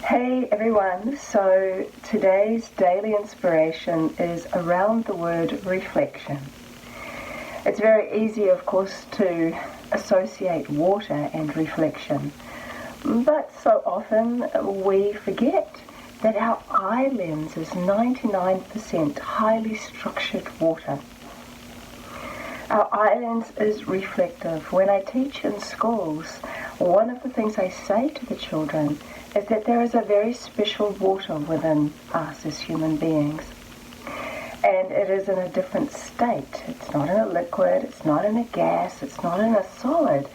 Hey everyone, so today's daily inspiration is around the word reflection. It's very easy, of course, to associate water and reflection, but so often we forget that our eye lens is 99% highly structured water. Our eye lens is reflective. When I teach in schools, one of the things I say to the children is that there is a very special water within us as human beings. And it is in a different state. It's not in a liquid, it's not in a gas, it's not in a solid.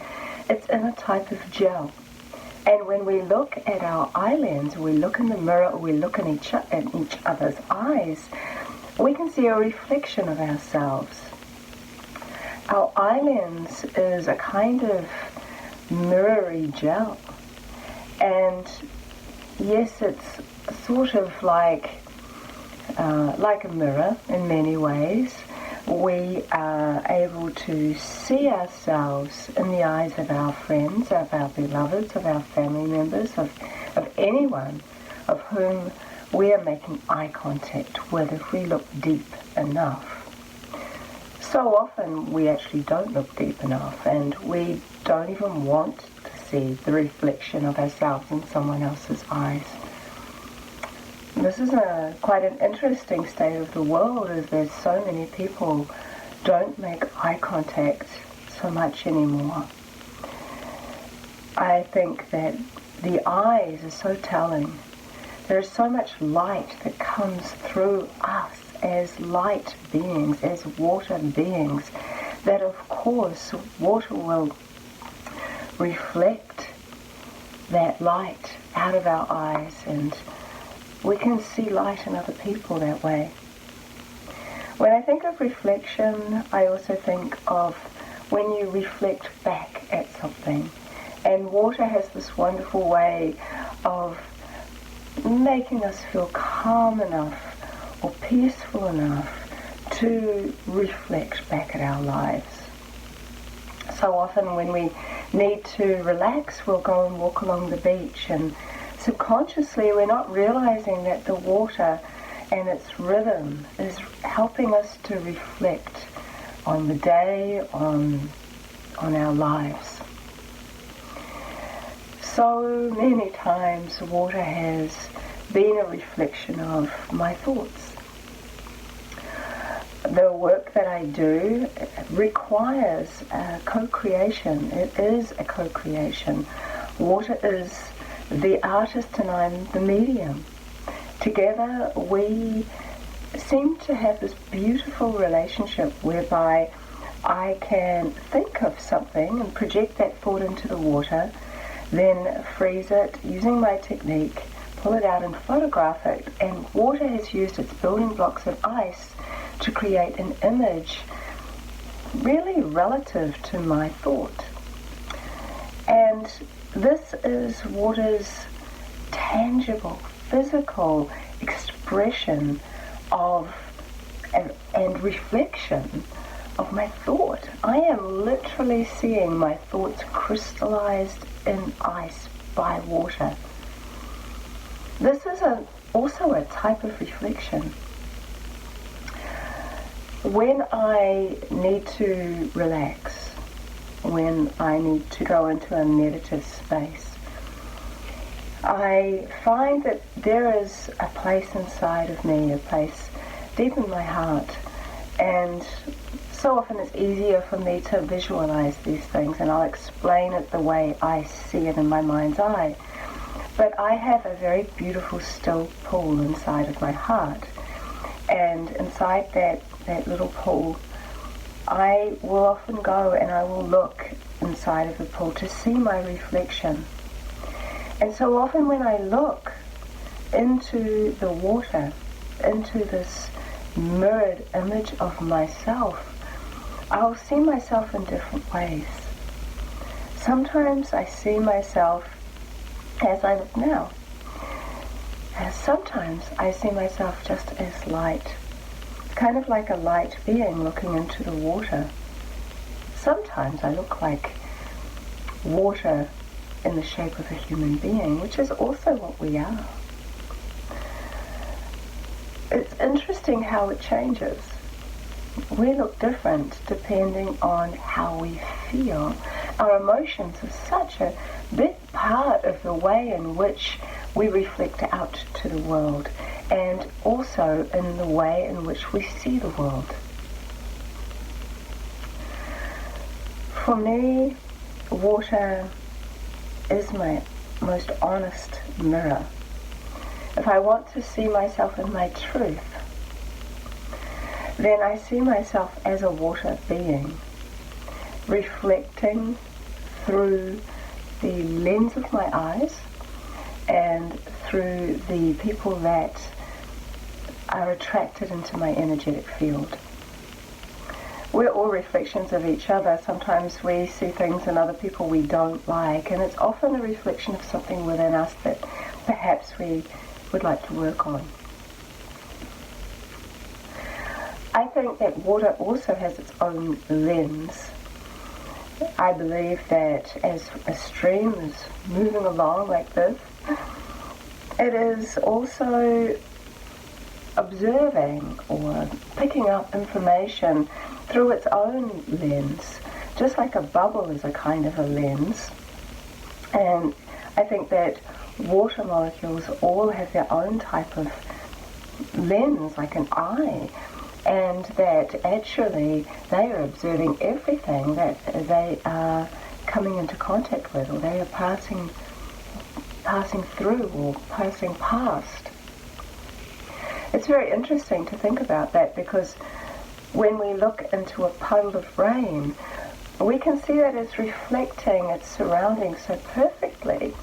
It's in a type of gel. And when we look at our eye lens, we look in the mirror, or we look in each other's eyes, we can see a reflection of ourselves. Our eye lens is a kind of mirrory gel. And yes, it's sort of like a mirror in many ways. We are able to see ourselves in the eyes of our friends, of our beloveds, of our family members, of anyone of whom we are making eye contact with if we look deep enough. So often we actually don't look deep enough, and we don't even want to see the reflection of ourselves in someone else's eyes. This is quite an interesting state of the world, as there's so many people don't make eye contact so much anymore. I think that the eyes are so telling. There's so much light that comes through us as light beings, as water beings, that of course water will reflect that light out of our eyes, and we can see light in other people that way. When I think of reflection, I also think of when you reflect back at something. And water has this wonderful way of making us feel calm enough or peaceful enough to reflect back at our lives. So often when we need to relax, we'll go and walk along the beach, and subconsciously we're not realizing that the water and its rhythm is helping us to reflect on the day, on our lives. So many times water has been a reflection of my thoughts. The work that I do requires co-creation. It is a co-creation. Water is the artist and I'm the medium. Together we seem to have this beautiful relationship whereby I can think of something and project that thought into the water, then freeze it using my technique, pull it out and photograph it, and water has used its building blocks of ice to create an image really relative to my thought. And this is water's tangible, physical expression of and reflection of my thought. I am literally seeing my thoughts crystallized in ice by water. This is also a type of reflection. When I need to relax, when I need to go into a meditative space, I find that there is a place inside of me, a place deep in my heart, and so often it's easier for me to visualize these things, and I'll explain it the way I see it in my mind's eye. But I have a very beautiful still pool inside of my heart, and inside that little pool, I will often go and I will look inside of the pool to see my reflection. And so often when I look into the water, into this mirrored image of myself, I'll see myself in different ways. Sometimes I see myself as I look now. Sometimes I see myself just as light, kind of like a light being looking into the water. Sometimes I look like water in the shape of a human being, which is also what we are. It's interesting how it changes. We look different depending on how we feel. Our emotions are such a big part of the way in which we reflect out to the world, and also in the way in which we see the world. For me, water is my most honest mirror. If I want to see myself in my truth, then I see myself as a water being, reflecting through the lens of my eyes and through the people that are attracted into my energetic field. We're all reflections of each other. Sometimes we see things in other people we don't like, and it's often a reflection of something within us that perhaps we would like to work on. I think that water also has its own lens. I believe that as a stream is moving along like this, it is also observing or picking up information through its own lens, just like a bubble is a kind of a lens. And I think that water molecules all have their own type of lens, like an eye, and that actually they are observing everything that they are coming into contact with, or they are passing through or passing past. It's very interesting to think about that, because when we look into a puddle of rain, we can see that it's reflecting its surroundings so perfectly,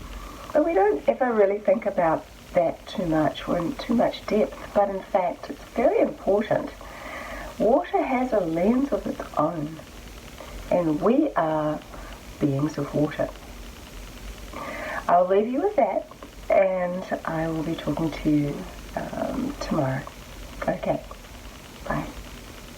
but we don't ever really think about that too much or in too much depth. But in fact, it's very important. Water has a lens of its own, and we are beings of water. I'll leave you with that, and I will be talking to you tomorrow. Okay.